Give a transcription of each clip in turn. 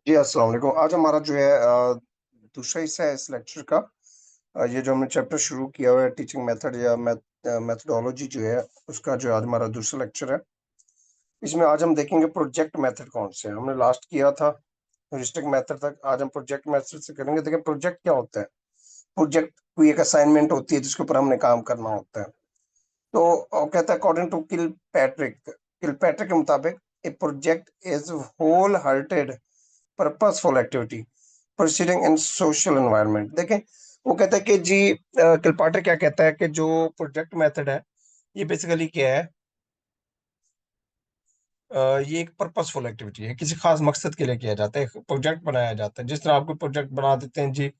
जी, अस्सलाम वालेकुम। आज हमारा जो है दूसरा हिस्सा है इस लेक्चर का। ये जो हमने चैप्टर शुरू किया हुआ है टीचिंग मेथड या मेथोडोलॉजी जो है, उसका जो आज हमारा दूसरा लेक्चर है। इसमें आज हम देखेंगे प्रोजेक्ट मेथड कौन से हैं। हमने लास्ट किया था ह्यूरिस्टिक मेथड तक, आज हम प्रोजेक्ट मेथड से करेंगे। देखिए प्रोजेक्ट क्या होता है। प्रोजेक्ट कोई एक असाइनमेंट होती है जिसके ऊपर हमने काम करना होता है। तो वो कहता है अकॉर्डिंग टू किलपैट्रिक के मुताबिक a project is whole hearted purposeful activity proceeding in social environment. देखें, वो कहता है कि जी किलपाटर क्या कहता है कि जो प्रोजेक्ट मेथड है ये बेसिकली क्या है। ये एक पर्पसफुल एक्टिविटी है, किसी खास मकसद के लिए किया जाता है, एक प्रोजेक्ट बनाया जाता है। जिस तरह आपको प्रोजेक्ट बना देते हैं जी,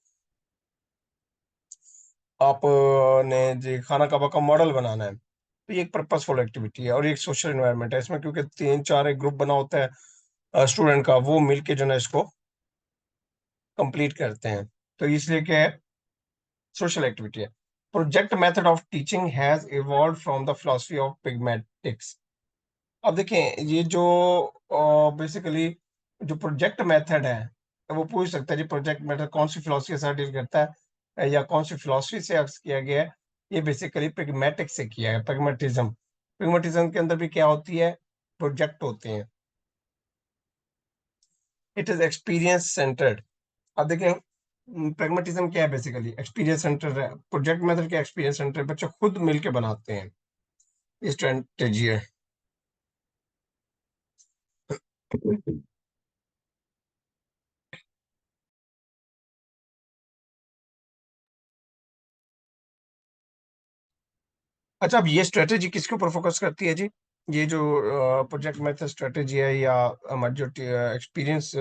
आपने जी खाना कबाब का मॉडल बनाना है, तो ये एक पर्पसफुल एक्टिविटी है और ये एक सोशल एनवायरनमेंट है। इसमें क्योंकि तीन चार एक ग्रुप बना होता है स्टूडेंट का, वो मिलके जो है इसको कंप्लीट करते हैं, तो इसलिए क्या है, सोशल एक्टिविटी है। Project method of teaching has evolve from the philosophy of pragmatics. अब देखें, ये जो बेसिकली जो प्रोजेक्ट मेथड है, तो वो पूछ सकता है जी प्रोजेक्ट मेथड कौन सी फिलोसफी के साथ डील करता है या कौन सी फिलोसफी से अक्स किया गया है। ये बेसिकली पिगमेटिक्स से किया है, पिगमेटिज्म। पिगमेटिज्म के अंदर भी क्या होती है, प्रोजेक्ट होते हैं। It is experience centred. अब देखें प्रैग्मेटिज्म क्या है, बेसिकली एक्सपीरियंस सेंटर है। प्रोजेक्ट मेथड क्या, एक्सपीरियंस सेंटर, बच्चे खुद मिलके बनाते हैं, ये स्ट्रेटेजी है। अच्छा, अब ये स्ट्रेटेजी किसके ऊपर फोकस करती है जी। ये जो प्रोजेक्ट मेथड स्ट्रेटेजी है या हमारी जो एक्सपीरियंस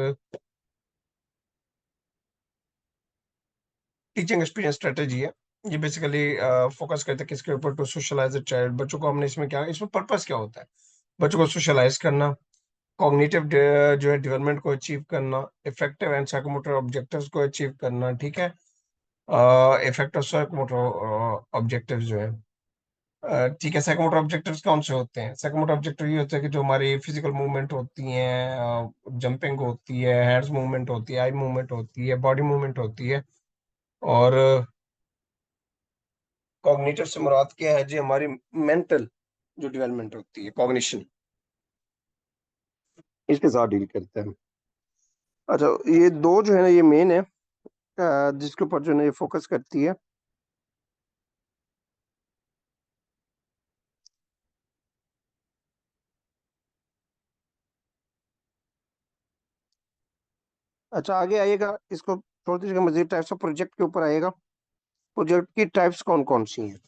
टीचिंग एक्सपीरियंस स्ट्रेटेजी है, ये बेसिकली फोकस करते हैं किसके ऊपर, टू सोशलाइज चाइल्ड। बच्चों को हमने इसमें क्या, इसमें पर्पस क्या होता है, बच्चों को सोशलाइज करना, कॉग्निटिव जो है डेवलपमेंट को अचीव करना, इफेक्टिव एंड साइकोमोटर ऑब्जेक्टिव्स को अचीव करना, ठीक है। इफेक्टिव साइकोमोटर ऑब्जेक्टिव्स जो है, ठीक है। साइकोमोटर ऑब्जेक्टिव्स कौन से होते हैं, साइकोमोटर ऑब्जेक्टिव ये होता है कि जो हमारी फिजिकल मूवमेंट होती हैं, जंपिंग होती है, हैंड्स मूवमेंट होती है, आई मूवमेंट होती है, बॉडी मूवमेंट होती है। और कॉग्निटिव से मुराद क्या है जी, हमारी मेंटल जो डेवलपमेंट होती है, कॉग्निशन, इसके साथ डील करते हैं। अच्छा, ये दो जो है ना, ये मेन है जिसके ऊपर जो है ना ये फोकस करती है। अच्छा, आगे आइएगा, इसको छोड़ दीजिएगा, मजीद टाइप्स ऑफ प्रोजेक्ट के ऊपर आएगा। प्रोजेक्ट की टाइप्स कौन कौन सी हैं।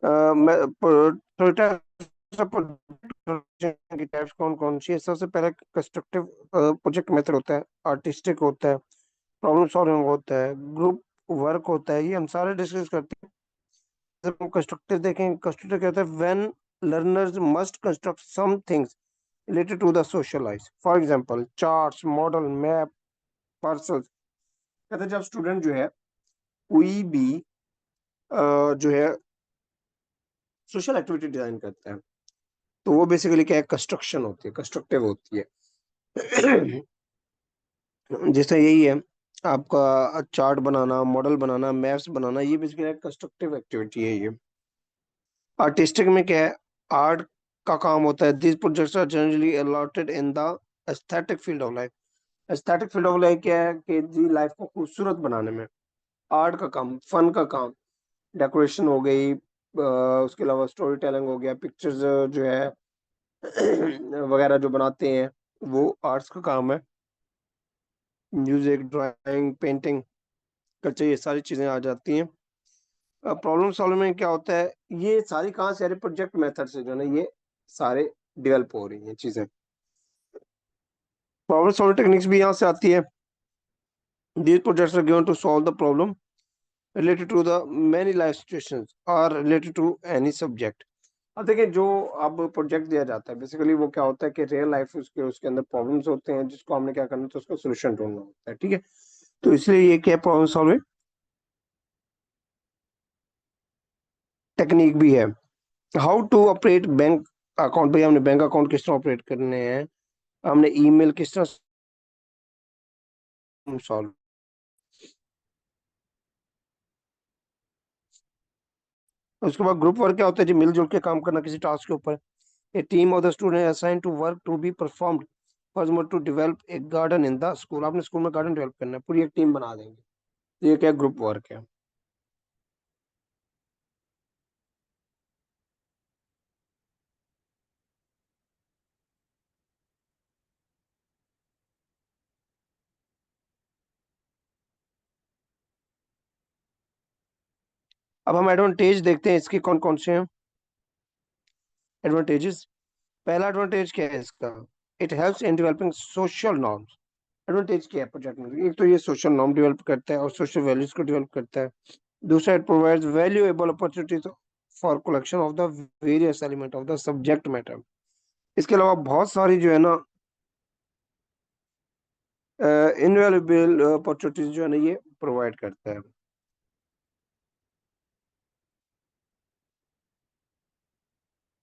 प्रोजेक्ट की टाइप्स कौन कौन सी है। सबसे पहले कंस्ट्रक्टिव प्रोजेक्ट मेथड होता है, आर्टिस्टिक होता है, प्रॉब्लम सॉल्विंग होता है, ग्रुप वर्क होता है। ये हम सारे डिस्कस करते हैं। जब हम कंस्ट्रक्टिव देखेंगे, कंस्ट्रक्टिव कहता है when learners must construct some things related to the social life. For example charts, model, map, parcels. कहते हैं जब स्टूडेंट जो है कोई भी जो है सोशल एक्टिविटी डिजाइन करता है, तो वो बेसिकली क्या है, कंस्ट्रक्शन होती है, कंस्ट्रक्टिव होती है। जैसे यही है आपका चार्ट बनाना, मॉडल बनाना, मैप्स बनाना, ये बेसिकली कंस्ट्रक्टिव एक्टिविटी है ये। आर्टिस्टिक में क्या है, आर्ट का काम होता है। This projects are generally allotted in the aesthetic field of life. Aesthetic field of life क्या है कि जी लाइफ को खूबसूरत बनाने में आर्ट का काम, फन का काम, डेकोरेशन हो गई, उसके अलावा स्टोरी टेलिंग हो गया, पिक्चर्स जो है वगैरह जो बनाते हैं, वो आर्ट्स का काम है। म्यूजिक, ड्राइंग, पेंटिंग, कल्चर, ये सारी चीजें आ जाती हैं। प्रॉब्लम सॉल्विंग में क्या होता है, ये सारी कहाँ से आ रही, प्रोजेक्ट मेथड से जो है ना ये सारे डेवलप हो रही हैं चीजें। प्रॉब्लम सॉल्विंग टेक्निक्स भी यहाँ से आती है। These projects are given to solve the problem related to the many life situations or related to any subject। अब देखिए, जो अब प्रोजेक्ट दिया जाता है बेसिकली वो क्या होता है कि रियल लाइफ उसके उसके अंदर प्रॉब्लम्स होते हैं जिसको हमने क्या करना, तो उसका सोल्यूशन ढूंढना होता है, ठीक है। तो इसलिए ये क्या प्रॉब्लम सॉल्विंग टेक्निक भी है। How to operate bank account, भाई हमने बैंक अकाउंट किस तरह ऑपरेट करने हैं, हमने ईमेल किस तरह सॉल्व। उसके बाद ग्रुप वर्क क्या होता है जी? मिलजुल के काम करना किसी टास्क के ऊपर। A team of the student assign to work to be performed first to develop a garden in the school. आपने स्कूल में गार्डन डेवलप करना है, पूरी एक टीम बना देंगे। ये क्या ग्रुप वर्क है। अब हम एडवांटेज देखते हैं इसके कौन कौन से हैं। एडवांटेजेस, पहला एडवांटेज क्या है इसका? It helps in developing social norms. Advantage क्या है प्रोजेक्ट में? एक तो ये सोशल नॉर्म डेवलप करता है और सोशल वैल्यूज को डेवलप करता है। दूसरा, it provides valuable opportunities for collection of the various element of the subject matter. इसके अलावा बहुत सारी जो है ना इनवैल्यूएबल अपॉर्चुनिटीज जो है ना ये प्रोवाइड करता है।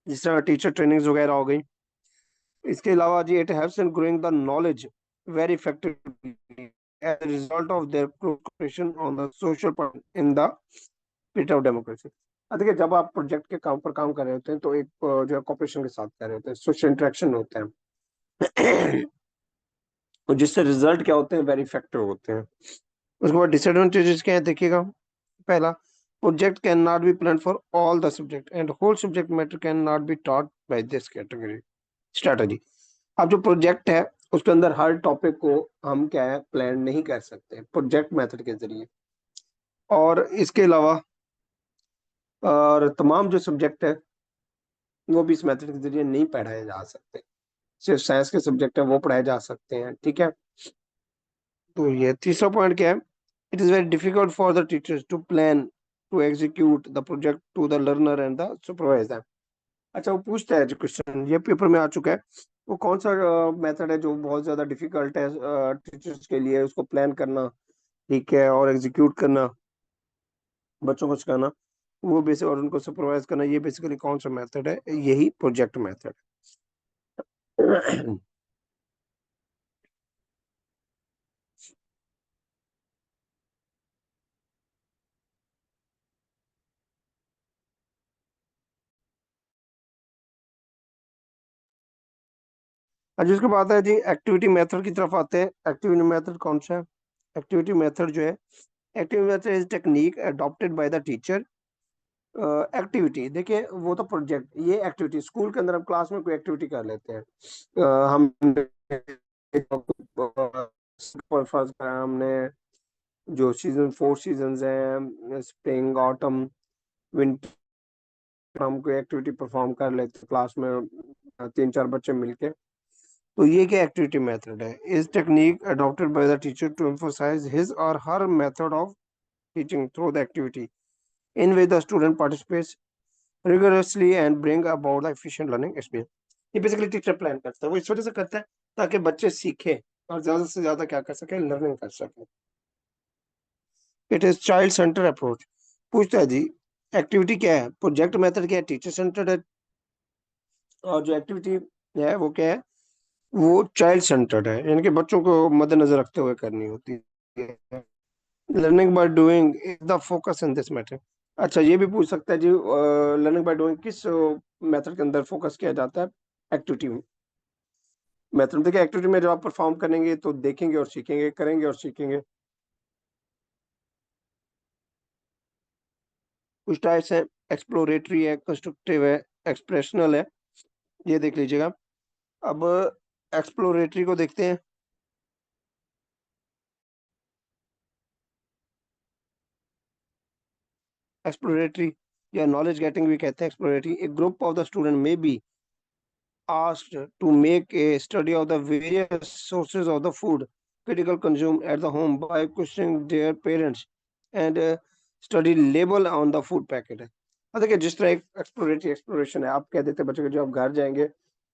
जिस तरह टीचर ट्रेनिंग्स वगैरह हो गई। इसके अलावा जी it helps in growing the knowledge very effectively as a result of their cooperation on the social part in the spirit of democracy। देखिए, जब आप प्रोजेक्ट के काम पर काम कर रहे होते हैं तो एक जो है कॉपरेशन के साथ कर रहे होते हैं, सोशल इंटरेक्शन होते हैं और जिससे रिजल्ट क्या होते हैं? वेरी इफेक्टिव होते हैं। उसके बाद डिसएडवांटेजेस क्या है देखिएगा। पहला, project can not be plan for all the subject and whole subject matter can not be taught by this category strategy. अब जो प्रोजेक्ट है उसके अंदर हर टॉपिक को हम क्या है प्लान नहीं कर सकते प्रोजेक्ट मेथड के जरिए। और इसके अलावा और तमाम जो सब्जेक्ट है वो भी इस मेथड के जरिए नहीं पढ़ाए जा सकते। सिर्फ साइंस के सब्जेक्ट है वो पढ़ाए जा सकते हैं, ठीक है। तो ये तीसरा पॉइंट क्या है? It is very difficult for the teachers to plan to execute the project to the learner and the supervisor. अच्छा, वो पूछता है जो क्वेश्चन ये पेपर में आ चुका है, वो कौन सा मेथड है जो बहुत ज्यादा डिफिकल्ट है टीचर्स के लिए उसको प्लान करना, ठीक है, और एग्जीक्यूट करना, बच्चों को सिखाना, वो बेसिक, और उनको सुपरवाइज करना, ये बेसिकली कौन सा मेथड है? यही प्रोजेक्ट मेथड। आज उसके बाद है जी एक्टिविटी मेथड की तरफ आते हैं। एक्टिविटी मेथड कौन सा है? एक्टिविटी मेथड जो है, activity method is technique adopted by the teacher. Activity देखिए, वो तो प्रोजेक्ट, ये एक्टिविटी स्कूल के अंदर हम क्लास में कोई एक्टिविटी कर लेते हैं। हम फर्स्ट हमने जो सीजन 4 सीजन हैं, स्प्रिंग, ऑटम, विंटर, हम कोई एक्टिविटी परफॉर्म कर लेते हैं क्लास में, 3-4 बच्चे मिलके। तो ये क्या एक्टिविटी मेथड है? इस technique adopted by the teacher to emphasize his और her method of teaching through the activity in which the student participates rigorously and bring about the efficient learning experience। ये बेसिकली टीचर प्लान करता है, वो इस वजह से करता है ताकि बच्चे सीखें और ज्यादा से ज्यादा क्या कर सके, लर्निंग कर सके। It is child centre approach. पूछता है जी एक्टिविटी क्या है, प्रोजेक्ट मेथड क्या है, टीचर सेंटर्ड है, और जो एक्टिविटी है वो क्या है? वो चाइल्ड सेंटर्ड है, यानी कि बच्चों को मद्देनजर रखते हुए करनी होती है। Learning by doing is the focus in this matter. अच्छा, ये भी पूछ सकता है जी लर्निंग बाय डूइंग किस मेथड के अंदर फोकस किया जाता है? Activity method. देखिए, एक्टिविटी में जब आप परफॉर्म करेंगे तो देखेंगे और सीखेंगे, करेंगे और सीखेंगे। कुछ टाइप्स है, एक्सप्लोरेटरी है, कंस्ट्रक्टिव है, एक्सप्रेशनल है, ये देख लीजिएगा। अब एक्सप्लोरेटरी को देखते हैं। एक्सप्लोरेटरी या नॉलेज गेटिंग भी कहते हैं exploratory. A group of the student may be asked to make a study of the various sources of the food critical consumed at the home by questioning their parents and study label on the food packet है। अब देखिए, जिस तरह एक exploratory exploration है, आप कह देते बच्चों को, जब आप घर जाएंगे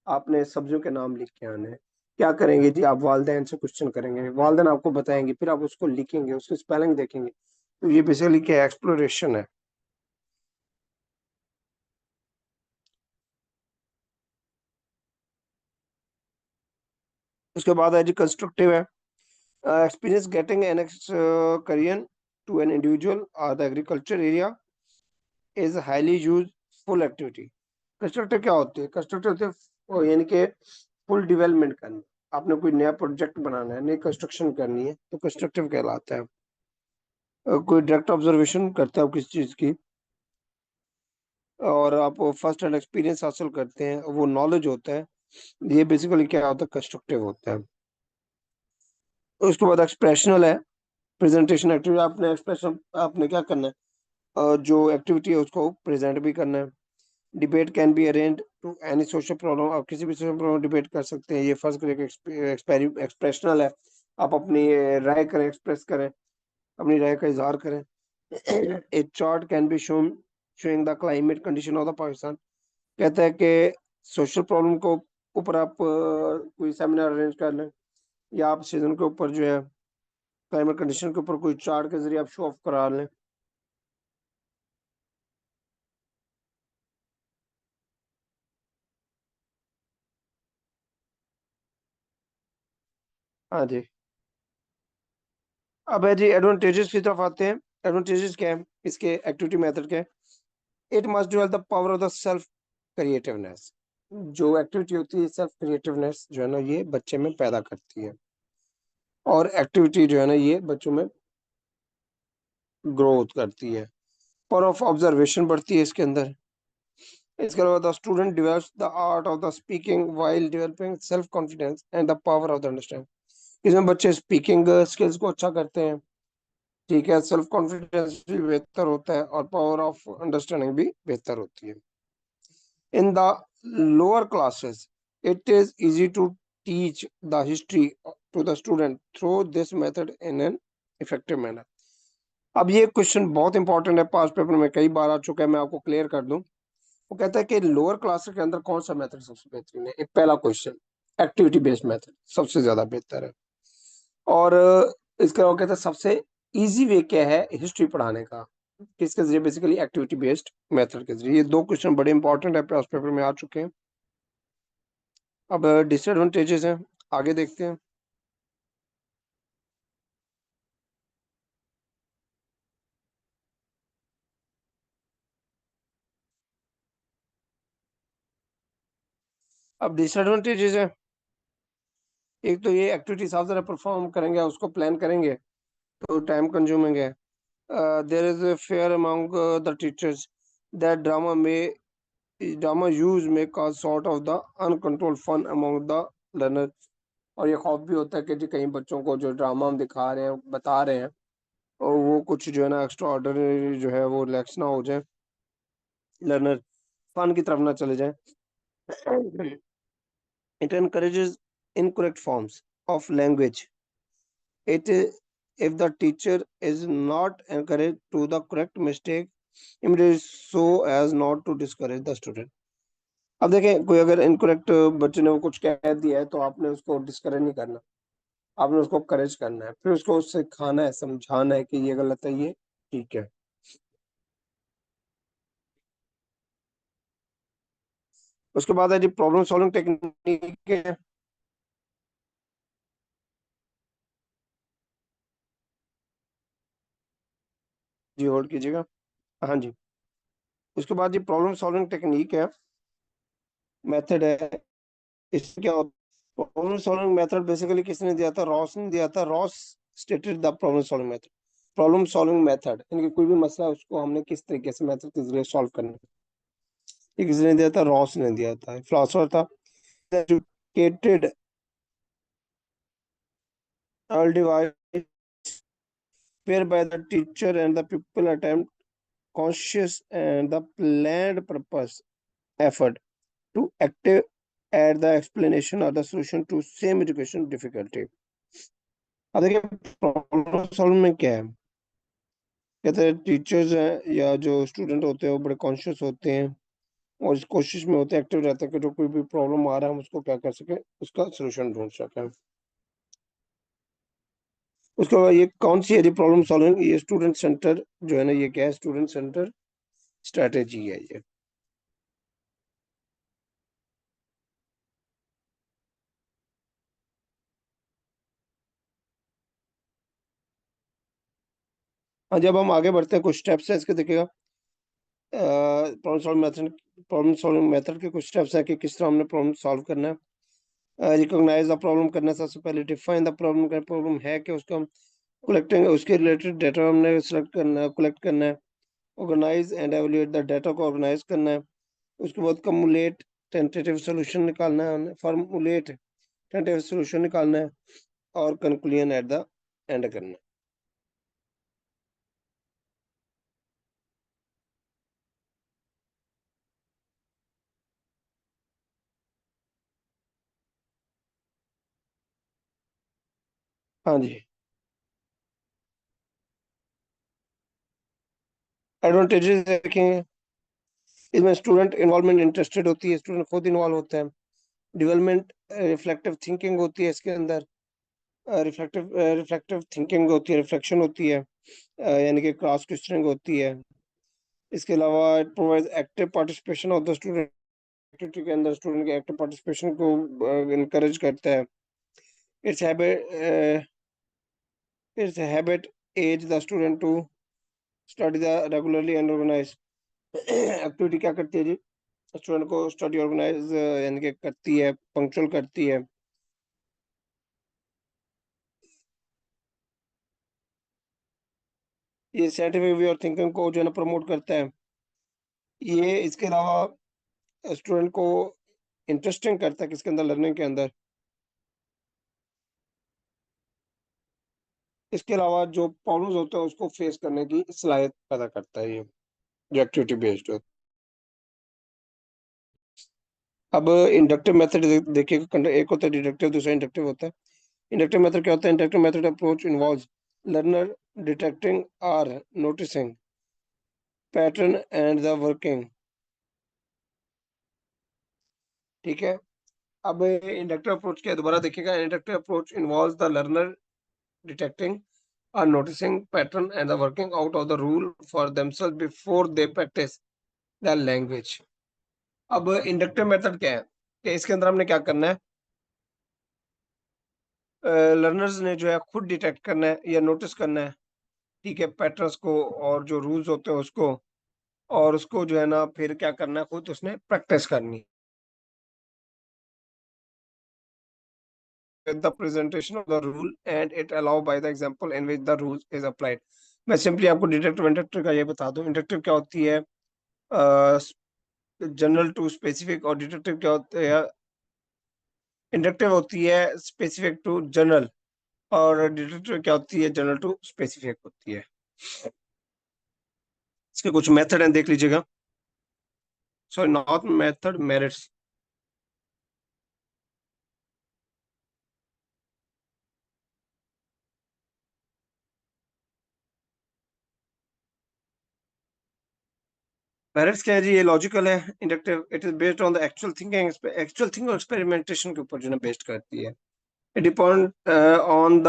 आपने सब्जियों के नाम लिख के आने हैं। क्या करेंगे जी? आप वालदेन से क्वेश्चन करेंगे, वालदेन आपको बताएंगे, फिर आप उसको लिखेंगे, उसकी स्पेलिंग देखेंगे। तो ये बेसिकली क्या एक्सप्लोरेशन है। उसके बाद है जी कंस्ट्रक्टिव है। experience getting an Korean to an individual or the agriculture area is a highly useful activity. Constructive क्या होते हैं? कंस्ट्रक्टिव होते हैं यानी कि फुल डेवलपमेंट करना। आपने कोई नया प्रोजेक्ट बनाना है, नई कंस्ट्रक्शन करनी है, तो कंस्ट्रक्टिव कहलाता है। कोई डायरेक्ट ऑब्जर्वेशन करते हो किसी चीज की और आप फर्स्ट हैंड एक्सपीरियंस हासिल करते हैं, वो नॉलेज होता है, ये बेसिकली क्या होता है? कंस्ट्रक्टिव होता है। उसके बाद एक्सप्रेशनल है, प्रेजेंटेशन एक्टिविटी। आपने एक्सप्रेशन आपने क्या करना है? जो एक्टिविटी है उसको प्रेजेंट भी करना है। Debate can be arrange to any social problem. आप किसी भी सोशल प्रॉब्लम डिबेट कर सकते हैं। ये फर्स्ट ग्रेड एक्सप्रेशनल है। आप अपनी राय करें, एक्सप्रेस करें, अपनी राय का इजहार करें। A chart can be shown showing the climate condition of the Pakistan. कहता है कि सोशल प्रॉब्लम को ऊपर आप कोई सेमिनार अरेंज कर लें, या आप सीजन के ऊपर जो है क्लाइमेट कंडीशन के ऊपर कोई चार्ट के जरिए आप शो ऑफ करा लें। हाँ जी। अब है जी एडवांटेजेस की तरफ आते हैं। एडवांटेजेस क्या है इसके एक्टिविटी मेथड के? It must develop the power of the self creativeness. जो एक्टिविटी होती है सेल्फ क्रिएटिवनेस जो है ना, ये बच्चे में पैदा करती है, और एक्टिविटी जो है ना ये बच्चों में ग्रोथ करती है। पावर ऑफ ऑब्जर्वेशन बढ़ती है इसके अंदर। इसके अलावा the student develops the art of the speaking while developing self confidence and the power of the understand. इसमें बच्चे स्पीकिंग स्किल्स को अच्छा करते हैं, ठीक है, सेल्फ कॉन्फिडेंस भी बेहतर होता है, और पावर ऑफ अंडरस्टैंडिंग भी बेहतर होती है। In the lower classes, it is easy to teach the history to the student through this method in an effective manner. अब ये क्वेश्चन बहुत इंपॉर्टेंट है, पास पेपर में कई बार आ चुका है, मैं आपको क्लियर कर दूं। वो कहता है कि लोअर क्लास के अंदर कौन सा मेथड सबसे बेहतरीन है? एक पहला क्वेश्चन, एक्टिविटी बेस्ड मेथड सबसे ज्यादा बेहतर है। और इसका वो कहता है सबसे इजी वे क्या है हिस्ट्री पढ़ाने का? किसके जरिए? बेसिकली एक्टिविटी बेस्ड मेथड के जरिए। ये दो क्वेश्चन बड़े इंपॉर्टेंट है, पास पेपर में आ चुके हैं। अब डिसएडवांटेजेस हैं, आगे देखते हैं। अब डिसएडवांटेजेस है, एक तो ये एक्टिविटी साफ जरा परफॉर्म करेंगे, उसको प्लान करेंगे तो टाइम कंज्यूमिंग है। There is a fear among the teachers that drama use may cause sort of the uncontrolled fun among the learners। और ये खौफ भी होता है कि जी कहीं बच्चों को जो ड्रामा हम दिखा रहे हैं, बता रहे हैं, और वो कुछ जो है ना एक्स्ट्रा ऑर्डिनरी जो है वो रिलैक्स ना हो जाए, लर्नर फन की तरफ ना चले जाए। It encourages incorrect forms of language. It if the teacher is not encouraged to the correct mistake immediately, so as not to discourage the student। अब देखें, कोई अगर इनकरेक्ट बच्चे ने वो कुछ कह दिया है तो आपने उसको डिस्करेज नहीं करना, आपने उसको करेज करना है, फिर उसको सिखाना है, समझाना है कि ये गलत है, ये ठीक है। उसके बाद है जी प्रॉब्लम सॉल्विंग टेक्निक है। जी होल्ड कीजिएगा। हाँ जी। उसके बाद जी प्रॉब्लम सॉल्विंग टेक्निक है, मेथड है। इसमें क्या होता है? प्रॉब्लम सॉल्विंग मेथड बेसिकली किसने दिया था? रॉस ने दिया था। Ross stated the problem solving method. Problem solving method यानी कि कोई भी मसला है उसको हमने किस तरीके से मेथड के जरिए सॉल्व करना है, ये किसने दिया था? रॉस ने दिया था, फिलोसोफर था। Educated all device whereby the teacher and the pupil attempt conscious and the planned purpose effort to active at the explanation or the solution to same education difficulty। अब देखिए प्रॉब्लम सॉल्व में क्या है, कहते हैं teachers हैं या जो स्टूडेंट होते हैं वो बड़े कॉन्शियस होते हैं, और इस कोशिश में होते हैं, एक्टिव रहते हैं कि जो कोई भी प्रॉब्लम आ रहा है हम उसको क्या कर सके, उसका सोल्यूशन ढूंढ सकें। उसके बाद ये कौन सी है प्रॉब्लम सॉल्विंग? ये स्टूडेंट सेंटर जो है ना, ये क्या है? स्टूडेंट सेंटर स्ट्रेटेजी है ये। हाँ, जब हम आगे बढ़ते हैं कुछ स्टेप्स है इसके, देखिएगा प्रॉब्लम सॉल्विंग मेथड के कुछ स्टेप्स है कि किस तरह हमने प्रॉब्लम सॉल्व करना है। रिकॉग्नाइज द प्रॉब्लम करना है, सबसे पहले डिफाइन द प्रॉब्लम, का प्रॉब्लम है कि उसको हम कलेक्टिंग उसके रिलेटेड डाटा हमने सेलेक्ट करना कलेक्ट करना है। Organise and evaluate the data को ऑर्गेनाइज करना है। उसके बाद कमुलेट टेंटेटिव सोल्यूशन निकालना है, फॉर्मुलेट टेंटेटिव सोल्यूशन निकालना है, और कंक्लूजन एट द एंड करना है। हाँ जी। एडवांटेजेस देखेंगे, इसमें स्टूडेंट इन्वॉल्वमेंट इंटरेस्टेड होती है, स्टूडेंट खुद इन्वॉल्व होता है। डेवलपमेंट रिफ्लेक्टिव थिंकिंग होती है इसके अंदर, रिफ्लेक्टिव थिंकिंग होती है, रिफ्लेक्शन होती है, यानी कि क्रॉस क्वेश्चनिंग होती है। इसके अलावा it provide active participation of the student, activity के अंदर स्टूडेंट के एक्टिव पार्टिसिपेशन को इनकरेज करता है। It's habit it's habit as the student to study the regularly and organise. Activity क्या करती है जी, स्टूडेंट को स्टडी ऑर्गेनाइज यानी कि करती है, पंक्चुअल करती है। ये साइंटिफिक वे और थिंकिंग को जो है ना प्रमोट करता है। ये इसके अलावा स्टूडेंट को इंटरेस्टिंग करता है किसके अंदर, लर्निंग के अंदर। इसके अलावा जो प्रॉब्लम्स होते हैं उसको फेस करने की सलाहियत पैदा करता है ये, जो एक्टिविटी बेस्ड होता है। अब इंडक्टिव मेथड देखिए, एक होता है डिडक्टिव, दूसरा इंडक्टिव होता है। इंडक्टिव मेथड क्या होता है? Inductive method approach involves learner detecting और noticing pattern and the working. ठीक है। अब इंडक्टिव अप्रोच क्या है, दोबारा देखिएगा। Inductive approach involves the learner detecting or noticing pattern and the working out of the rule for themselves before they practice the language। अब inductive method क्या है कि इसके अंदर हमने क्या करना है, लर्नर्स ने जो है खुद डिटेक्ट करना है या नोटिस करना है, ठीक है, पैटर्न्स को और जो रूल्स होते हैं उसको, और उसको जो है ना फिर क्या करना है, खुद उसने प्रैक्टिस करनी है। The presentation of the rule and it allow by the example in which the rule is applied. मैं सिंपली आपको डिटेक्टिव इंडक्टिव का ये बता दूं। इंडक्टिव क्या होती है, जनरल टू स्पेसिफिक, और डिडक्टिव क्या होते हैं, इंडक्टिव होती है स्पेसिफिक टू जनरल, और डिडक्टिव क्या होती है, जनरल टू स्पेसिफिक होती है। इसके कुछ मेथड हैं, देख लीजिएगा। Sorry, not method, merits. Merits क्या है जी, ये लॉजिकल है। Inductive it is based on the actual thinking और एक्सपेरिमेंटेशन के ऊपर जो है बेस्ड करती है। It depend on the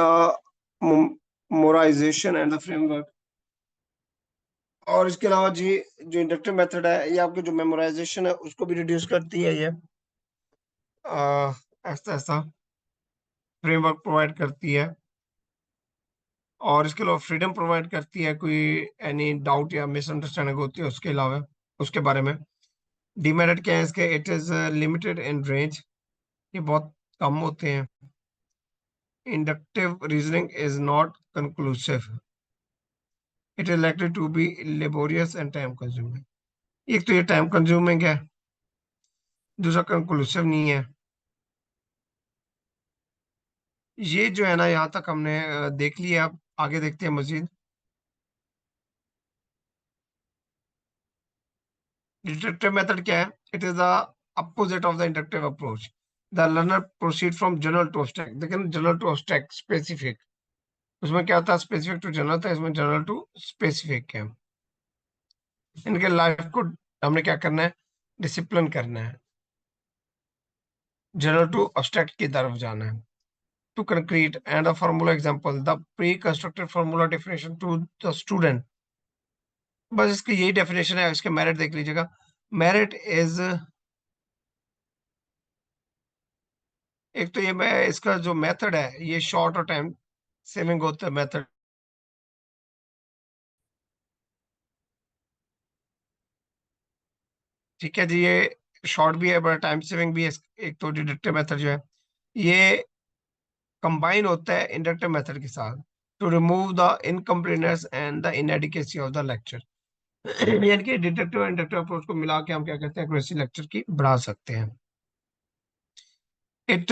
memorisation and the framework. और इसके अलावा जी, जो इंडक्टिव मेथड है ये आपके जो मेमोराइजेशन है उसको भी रिड्यूस करती है। ये ऐसा ऐसा फ्रेमवर्क प्रोवाइड करती है, और इसके अलावा फ्रीडम प्रोवाइड करती है, कोई एनी डाउट या मिसअंडरस्टैंडिंग होती है उसके अलावा उसके बारे में। डीमेरिट क्या है इसके, it is limited in range, ये बहुत कम होते हैं। Inductive reasoning is not conclusive, it is likely to be laborious and time consuming. एक तो ये टाइम कंज्यूमिंग है, दूसरा कंक्लूसिव नहीं है। ये जो है ना, यहाँ तक हमने देख लिया। अब आगे देखते हैं मजीद। डिडक्टिव मेथड क्या है? It is the opposite of the inductive approach. The learner proceed from general to abstract, लेकिन जनरल टू abstract स्पेसिफिक। उसमें क्या था, स्पेसिफिक टू जनरल था, इसमें जनरल टू स्पेसिफिक है। इनके लाइफ को हमने क्या करना है, डिसिप्लिन करना है, जनरल टू abstract की तरफ जाना है। To concrete and a formula example, the pre constructed formula definition to the student. बस इसकी यही डेफिनेशन है। इसके मेरिट देख लीजिएगा। मेरिट इज, एक तो ये मैं इसका जो मेथड है ये शॉर्ट और टाइम सेविंग होता है मेथड। ठीक है जी, ये शॉर्ट भी है, बड़ा टाइम सेविंग भी है। एक तो डिडक्टिव मेथड जो है ये कंबाइन होता है इंडक्टिव मेथड के साथ to remove the incompleteness and the inadequacy of the lecture. यानी कि डिडक्टिव और इंडक्टिव अप्रोच को मिला के हम क्या कहते हैं, एक्यूरेसी लेक्चर की बढ़ा सकते हैं। It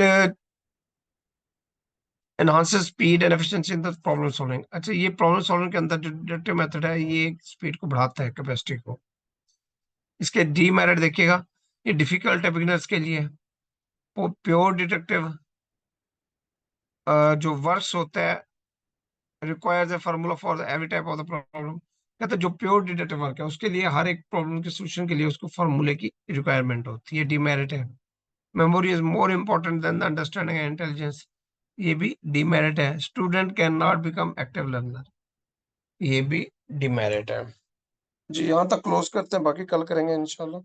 enhances speed and efficiency in the problem solving. अच्छा, ये प्रॉब्लम सॉल्विंग के अंदर जो डिडक्टिव मेथड है ये स्पीड को बढ़ाता है, कैपेसिटी को। इसके डीमेरिट देखिएगा, ये डिफिकल्ट है बिगिनर्स के लिए। प्योर डिडक्टिव जो वर्क्स होता है requires a formula for every type of the problem. कहते हैं जो प्योर डिडक्टिव वर्क है उसके लिए हर एक प्रॉब्लम के सोल्यूशन के लिए उसको फार्मूले की रिक्वायरमेंट होती है, डीमेरिट है। Memory is more important than the understanding and intelligence, ये भी डीमेरिट है। Student can not become active learner, ये भी डीमेरिट है। जी यहाँ तक क्लोज करते हैं, बाकी कल करेंगे इंशाल्लाह।